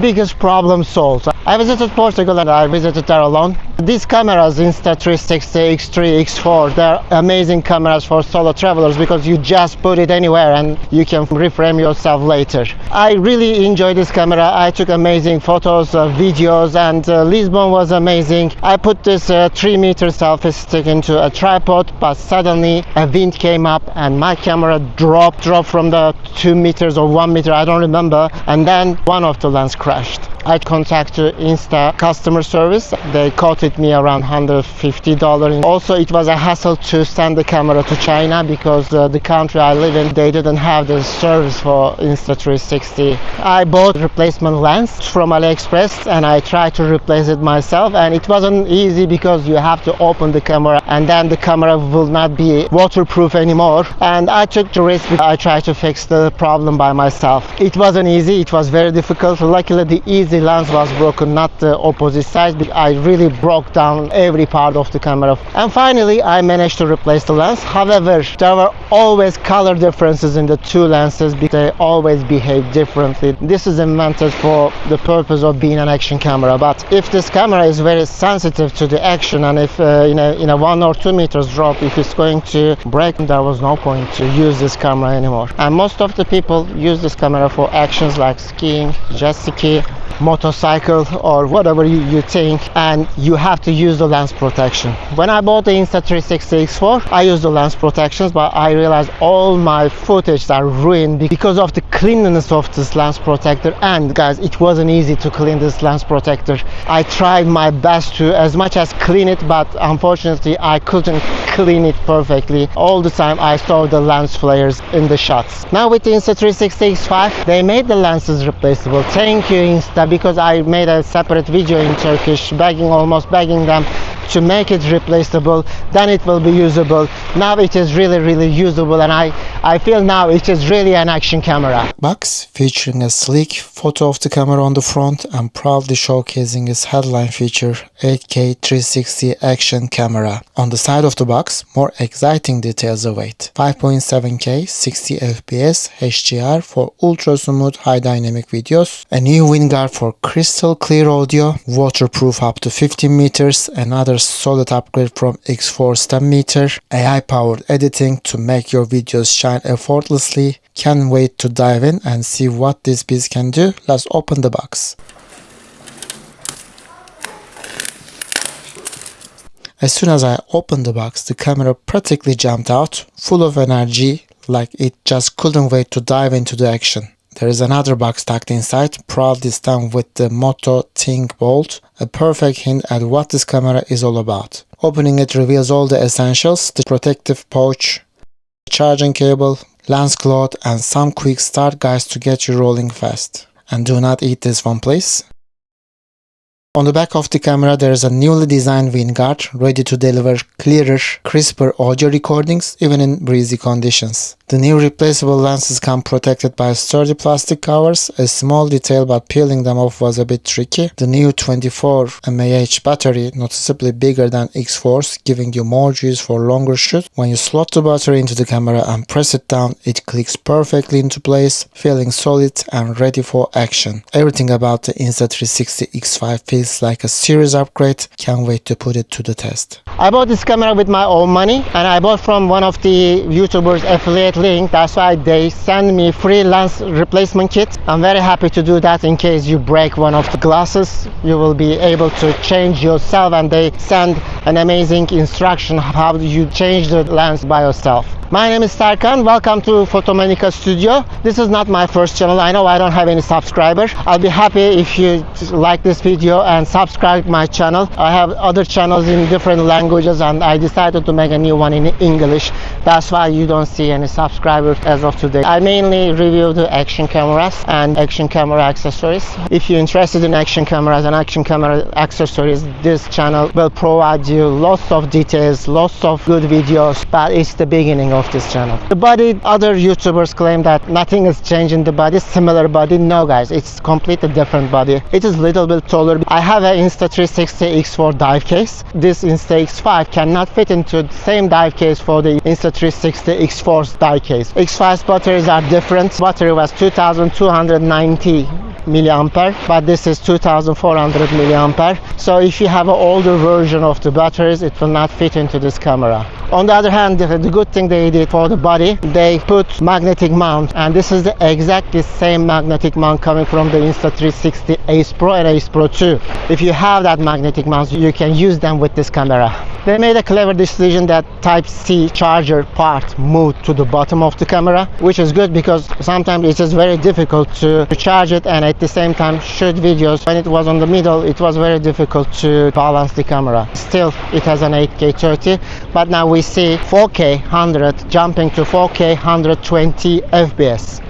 Biggest problem solved. I visited Portugal and I visited there alone. These cameras, Insta360, X3, X4, they're amazing cameras for solo travelers because you just put it anywhere and you can reframe yourself later. I really enjoyed this camera. I took amazing photos, videos, and Lisbon was amazing. I put this 3-meter selfie stick into a tripod, but suddenly a wind came up and my camera dropped from the 2 meters or 1 meter, I don't remember, and then one of the lens crashed. I contacted Insta customer service. They quoted me around $150. Also, it was a hassle to send the camera to China because the country I live in, they didn't have the service for Insta360. I bought a replacement lens from AliExpress and I tried to replace it myself, and it wasn't easy because you have to open the camera and then the camera will not be waterproof anymore, and I took the risk. I tried to fix the problem by myself. It wasn't easy, it was very difficult. Luckily the easy lens was broken, not the opposite side. I really broke down every part of the camera, and finally I managed to replace the lens. However, there were always color differences in the two lenses because they always behave differently. This is invented for the purpose of being an action camera, but if this camera is very sensitive to the action, and if in a 1 or 2 meters drop, if it's going to break, there was no point to use this camera anymore. And most of the people use this camera for actions like skiing, jet ski, motorcycle, or whatever you think, and you have to use the lens protection. When I bought the Insta360 X4, I used the lens protections, but I realized all my footage are ruined because of the cleanliness of this lens protector. And guys, it wasn't easy to clean this lens protector. I tried my best to as much as clean it, but unfortunately I couldn't clean it perfectly. All the time I saw the lens flares in the shots. Now with the Insta360 X5, they made the lenses replaceable. Thank you Insta, because I made a separate video in Turkish almost begging them to make it replaceable, then it will be usable. Now it is really usable, and I feel now it is really an action camera. Box featuring a sleek photo of the camera on the front and proudly showcasing its headline feature 8K 360 action camera. On the side of the box, more exciting details await. 5.7K 60 FPS HDR for ultra smooth high dynamic videos, a new wind guard for crystal clear audio, waterproof up to 15 meters, another solid upgrade from X4's 10 meter, AI powered editing to make your videos shine effortlessly. Can't wait to dive in and see what this piece can do. Let's open the box. As soon as I opened the box, the camera practically jumped out, full of energy, like it just couldn't wait to dive into the action. There is another box tucked inside, proudly stamped with the motto Think Bold, a perfect hint at what this camera is all about. Opening it reveals all the essentials: the protective pouch, charging cable, lens cloth, and some quick start guides to get you rolling fast. And do not eat this one, please. On the back of the camera there is a newly designed wind guard, ready to deliver clearer, crisper audio recordings even in breezy conditions. The new replaceable lenses come protected by sturdy plastic covers, a small detail but peeling them off was a bit tricky. The new 24 mAh battery, noticeably bigger than X4's, giving you more juice for longer shoots. When you slot the battery into the camera and press it down, it clicks perfectly into place, feeling solid and ready for action. Everything about the Insta360 X5 feels like a serious upgrade. Can't wait to put it to the test. I bought this camera with my own money, and I bought from one of the YouTubers affiliate link. That's why they send me free lens replacement kit. I'm very happy to do that. In case you break one of the glasses, you will be able to change yourself, and they send an amazing instruction how you change the lens by yourself. My name is Tarkan. Welcome to Photomanica Studio. This is not my first channel. I know I don't have any subscribers. I'll be happy if you like this video and subscribe my channel. I have other channels in different languages, and I decided to make a new one in English. That's why you don't see any subscribers as of today. I mainly review the action cameras and action camera accessories. If you're interested in action cameras and action camera accessories, this channel will provide you lots of details, lots of good videos, but it's the beginning of this channel. The body, other YouTubers claim that nothing has changed in the body, similar body. No guys, it's completely different body. It is a little bit taller. I have an Insta360 X4 dive case. This Insta cannot fit into the same dive case for the Insta360 X4's dive case. X5's batteries are different. Battery was 2290 milliampere, but this is 2400 milliampere. So if you have an older version of the batteries, it will not fit into this camera. On the other hand, the good thing they did for the body, they put magnetic mount, and this is the exactly same magnetic mount coming from the Insta360 Ace Pro and Ace Pro 2. If you have that magnetic mount, you can use them with this camera. They made a clever decision that Type-C charger part moved to the bottom of the camera, which is good because sometimes it is very difficult to charge it and at the same time shoot videos. When it was on the middle, it was very difficult to balance the camera. Still, it has an 8K 30, but now we see 4K 100 jumping to 4K 120 FPS.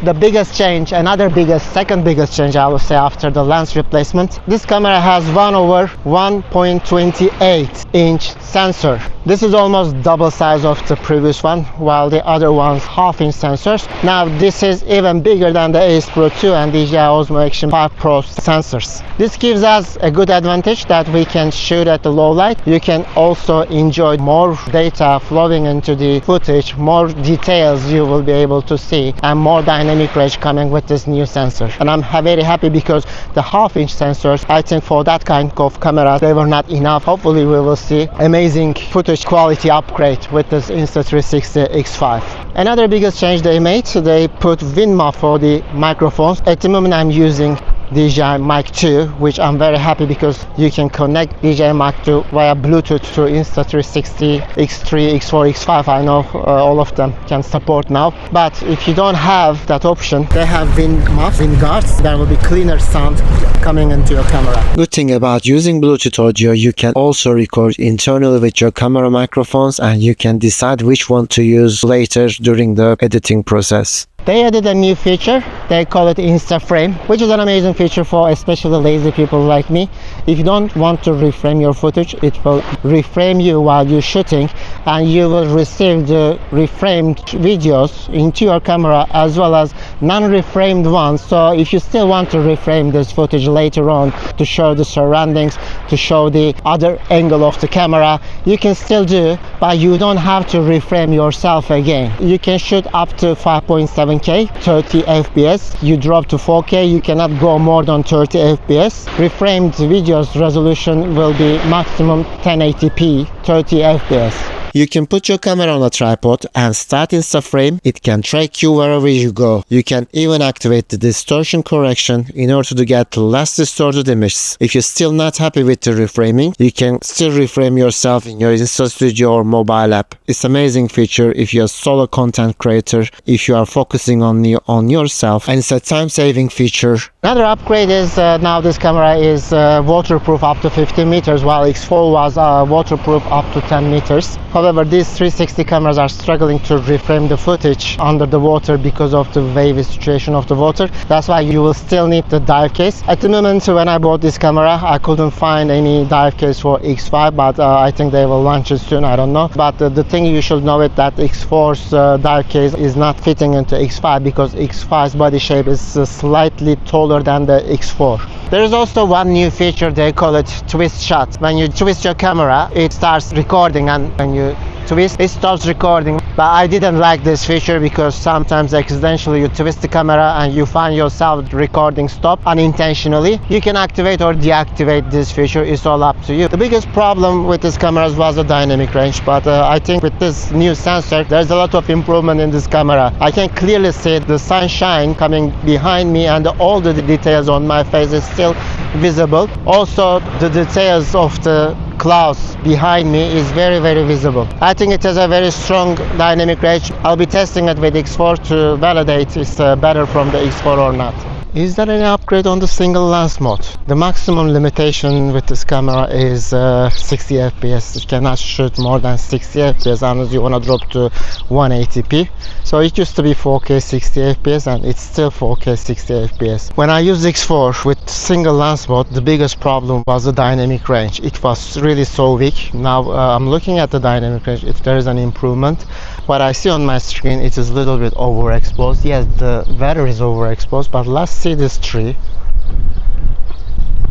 The biggest change, second biggest change I would say after the lens replacement, this camera has 1/1.28 inch sensor. This is almost double size of the previous one, while the other one's half-inch sensors. Now this is even bigger than the Ace Pro 2 and DJI Osmo Action 5 Pro sensors. This gives us a good advantage that we can shoot at the low light. You can also enjoy more data flowing into the footage, more details you will be able to see, and more dynamic range coming with this new sensor. And I'm very happy because the half-inch sensors, I think for that kind of camera, they were not enough. Hopefully we will see amazing footage quality upgrade with this Insta360 X5. Another biggest change they made, they put wind muff for the microphones. At the moment I'm using DJI Mic 2, which I'm very happy because you can connect DJI Mic 2 via Bluetooth to Insta360 X3, X4, X5. I know all of them can support now, but if you don't have that option, they have wind muff, wind guards. There will be cleaner sound coming into your camera. Good thing about using Bluetooth audio, you can also record internally with your camera microphones and you can decide which one to use later during the editing process. They added a new feature, they call it Insta Frame, which is an amazing feature for especially lazy people like me. If you don't want to reframe your footage, it will reframe you while you're shooting, and you will receive the reframed videos into your camera as well as non-reframed ones. So if you still want to reframe this footage later on to show the surroundings, to show the other angle of the camera, you can still do, but you don't have to reframe yourself again. You can shoot up to 5.7K 30 FPS. You drop to 4K, you cannot go more than 30 FPS. Reframed videos resolution will be maximum 1080p 30 FPS. You can put your camera on a tripod and start InstaFrame. It can track you wherever you go. You can even activate the Distortion Correction in order to get less distorted images. If you're still not happy with the reframing, you can still reframe yourself in your Insta Studio or mobile app. It's an amazing feature if you're a solo content creator, if you are focusing on yourself, and it's a time-saving feature. Another upgrade is now this camera is waterproof up to 15 meters, while X4 was waterproof up to 10 meters. However, these 360 cameras are struggling to reframe the footage under the water because of the wavy situation of the water. That's why you will still need the dive case. At the moment when I bought this camera, I couldn't find any dive case for X5, but I think they will launch it soon, I don't know. But the thing you should know is that X4's dive case is not fitting into X5 because X5's body shape is slightly taller than the X4. There is also one new feature, they call it twist shot. When you twist your camera, it starts recording, and when you twist, it stops recording. But I didn't like this feature because sometimes accidentally you twist the camera and you find yourself recording stop unintentionally. You can activate or deactivate this feature, it's all up to you. The biggest problem with this camera was the dynamic range, but I think with this new sensor there's a lot of improvement in this camera. I can clearly see the sunshine coming behind me and all the details on my face is still visible. Also the details of the clouds behind me is very visible. I think it has a very strong dynamic range. I'll be testing it with X4 to validate it's better from the X4 or not. Is there any upgrade on the single lens mode? The maximum limitation with this camera is 60 FPS. You cannot shoot more than 60 FPS unless you want to drop to 180p. So it used to be 4K 60 FPS and it's still 4K 60 FPS. When I used X4 with single lens mode, the biggest problem was the dynamic range. It was really so weak. Now I'm looking at the dynamic range, if there is an improvement. what I see on my screen, it is a little bit overexposed. Yes, the weather is overexposed, but let's see this tree.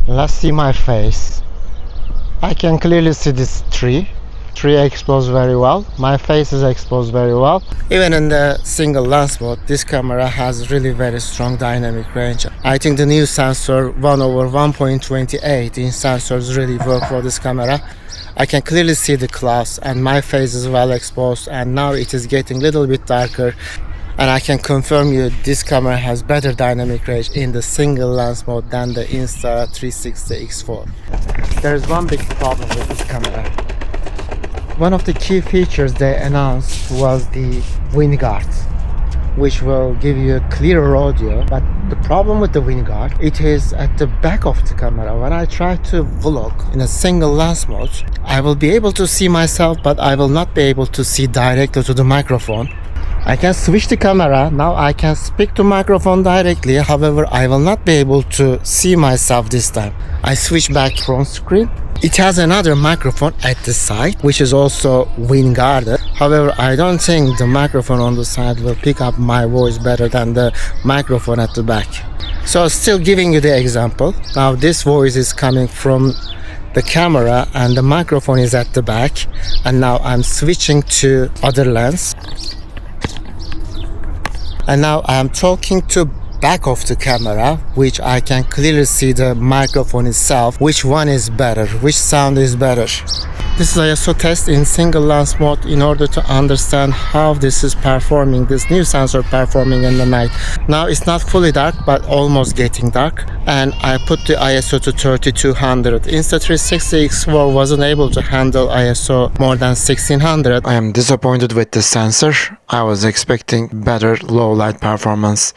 Let's see my face. I can clearly see this tree exposed very well. My face is exposed very well. Even in the single lens mode, this camera has really very strong dynamic range. I think the new sensor 1/1.28 inch sensors really work for this camera. I can clearly see the clouds and my face is well exposed, and now it is getting a little bit darker, and I can confirm you this camera has better dynamic range in the single lens mode than the Insta360 X4. There is one big problem with this camera. One of the key features they announced was the wind guard, which will give you a clearer audio. But the problem with the wind guard, it is at the back of the camera. When I try to vlog in a single lens mode, I will be able to see myself, but I will not be able to see directly to the microphone. I can switch the camera. Now I can speak to microphone directly. However, I will not be able to see myself this time. I switch back front screen. It has another microphone at the side, which is also wind guarded. However, I don't think the microphone on the side will pick up my voice better than the microphone at the back. So still giving you the example. Now this voice is coming from the camera and the microphone is at the back. And now I'm switching to other lens. And now I am talking to back of the camera, which I can clearly see the microphone itself. Which one is better? Which sound is better? This is ISO test in single lens mode in order to understand how this is performing, this new sensor performing in the night. Now it's not fully dark, but almost getting dark. And I put the ISO to 3200. Insta360 X4 wasn't able to handle ISO more than 1600. I am disappointed with the sensor. I was expecting better low light performance.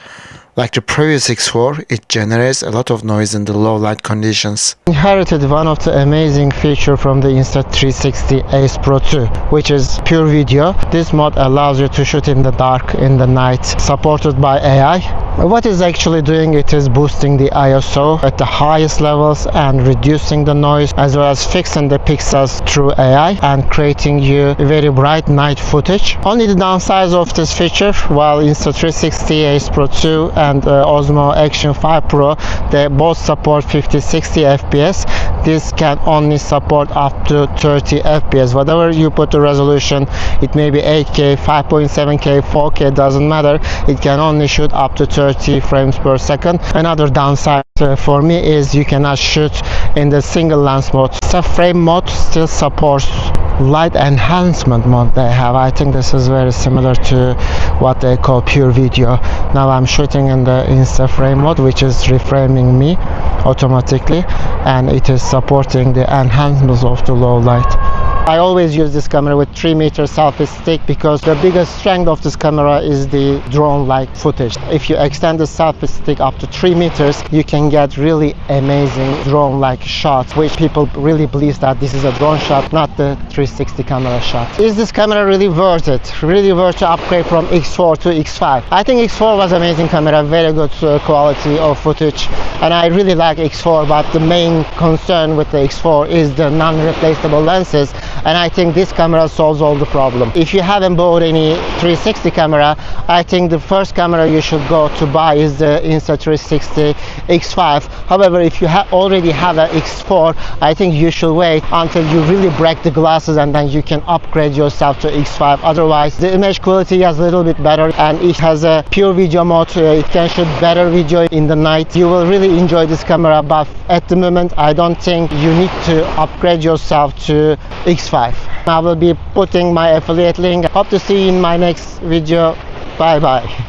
Like the previous X4, it generates a lot of noise in the low light conditions. Inherited one of the amazing feature from the Insta360 Ace Pro 2, which is pure video. This mode allows you to shoot in the dark, in the night, supported by AI. What it's actually doing, it is boosting the ISO at the highest levels and reducing the noise, as well as fixing the pixels through AI and creating you a very bright night footage. Only the downside of this feature, while Insta360 Ace Pro 2 and Osmo Action 5 Pro, they both support 50-60 FPS. This can only support up to 30 FPS. Whatever you put the resolution, it may be 8K, 5.7K, 4K, doesn't matter. It can only shoot up to 30 frames per second. Another downside for me is you cannot shoot in the single lens mode. Insta Frame mode still supports light enhancement mode they have. I think this is very similar to what they call pure video. Now I'm shooting in the Insta Frame mode, which is reframing me automatically, and it is supporting the enhancements of the low light. I always use this camera with 3-meter selfie stick because the biggest strength of this camera is the drone-like footage. If you extend the selfie stick up to 3 meters, you can get really amazing drone-like shots, which people really believe that this is a drone shot, not the 360 camera shot. Is this camera really worth it? Really worth to upgrade from X4 to X5? I think X4 was amazing camera, very good quality of footage, and I really like X4, but the main concern with the X4 is the non-replaceable lenses. And I think this camera solves all the problem. If you haven't bought any 360 camera, I think the first camera you should go to buy is the Insta360 X5. However, if you already have an X4, I think you should wait until you really break the glasses and then you can upgrade yourself to X5. Otherwise, the image quality is a little bit better and it has a pure video mode. It can shoot better video in the night. You will really enjoy this camera, but at the moment, I don't think you need to upgrade yourself to X5. I will be putting my affiliate link. Hope to see you in my next video. Bye bye.